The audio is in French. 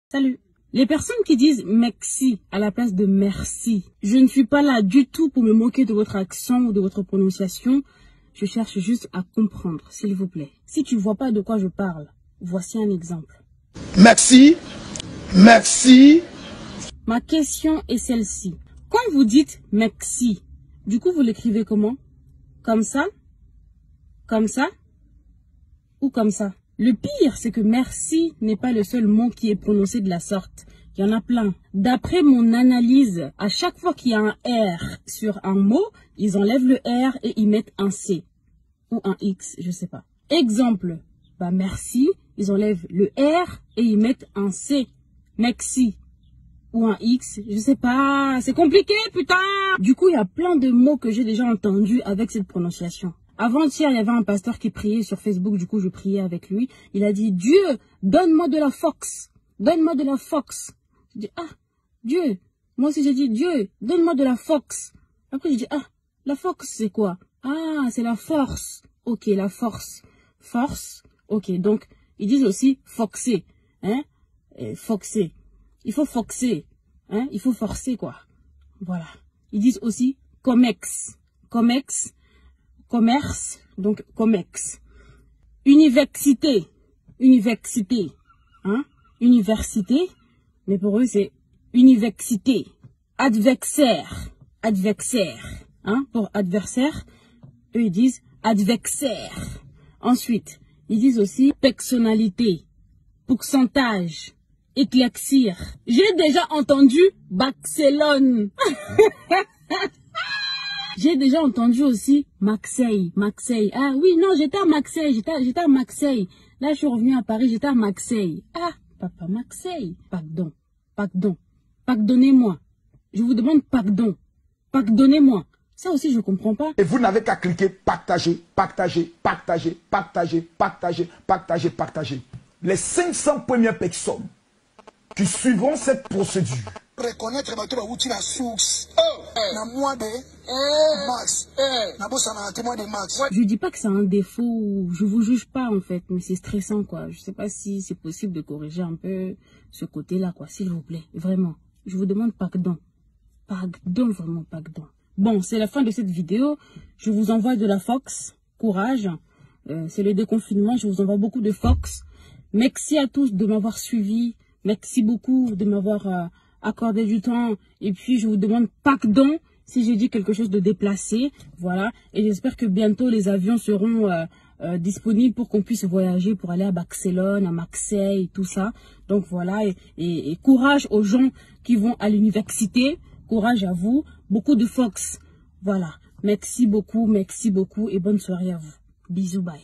Salut. Les personnes qui disent merci à la place de merci, je ne suis pas là du tout pour me moquer de votre accent ou de votre prononciation. Je cherche juste à comprendre, s'il vous plaît. Si tu ne vois pas de quoi je parle, voici un exemple. Merci. Merci. Ma question est celle-ci. Quand vous dites merci, du coup vous l'écrivez comment? Comme ça? Comme ça? Ou comme ça? Le pire, c'est que merci n'est pas le seul mot qui est prononcé de la sorte. Il y en a plein. D'après mon analyse, à chaque fois qu'il y a un R sur un mot, ils enlèvent le R et ils mettent un C. Ou un X, je sais pas. Exemple, bah merci, ils enlèvent le R et ils mettent un C. Merci. Ou un X, je sais pas. C'est compliqué, putain! Du coup, il y a plein de mots que j'ai déjà entendus avec cette prononciation. Avant-hier, il y avait un pasteur qui priait sur Facebook, du coup, je priais avec lui. Il a dit, Dieu, donne-moi de la fox. Donne-moi de la fox. Je dis, ah, Dieu. Moi aussi, j'ai dit, Dieu, donne-moi de la fox. Après, je dis, ah, la fox, c'est quoi? Ah, c'est la force. Ok, la force. Force. Ok, donc, ils disent aussi foxer. Hein? Foxer. Il faut foxer. Hein? Il faut forcer, quoi. Voilà. Ils disent aussi comex. Comex. Commerce, donc comex. Université, université, hein, université, mais pour eux c'est université. Adversaire, adversaire, hein, pour adversaire, eux ils disent adversaire. Ensuite, ils disent aussi personnalité, pourcentage, éclaircir. J'ai déjà entendu Barcelone. J'ai déjà entendu aussi Marseille, Marseille. Ah oui, non, j'étais à Marseille, j'étais à Marseille. Là, je suis revenue à Paris, j'étais à Marseille. Ah, papa, Marseille. Pardon, pardon, pardonnez-moi. Je vous demande pardon, pardonnez-moi. Ça aussi, je ne comprends pas. Et vous n'avez qu'à cliquer partager, partager, partager, partager, partager, partager, partager. Les 500 premières personnes qui suivront cette procédure. Reconnaître la source. Je dis pas que c'est un défaut, je vous juge pas en fait, mais c'est stressant quoi. Je sais pas si c'est possible de corriger un peu ce côté-là quoi, s'il vous plaît, vraiment. Je vous demande pardon. Pardon, vraiment pardon. Bon, c'est la fin de cette vidéo. Je vous envoie de la fox, courage. C'est le déconfinement, je vous envoie beaucoup de fox. Merci à tous de m'avoir suivi. Merci beaucoup de m'avoir accordé du temps. Et puis, je vous demande pardon si j'ai dit quelque chose de déplacé. Voilà. Et j'espère que bientôt, les avions seront disponibles pour qu'on puisse voyager pour aller à Barcelone, à Marseille, tout ça. Donc, voilà. Et courage aux gens qui vont à l'université. Courage à vous. Beaucoup de fox. Voilà. Merci beaucoup et bonne soirée à vous. Bisous, bye.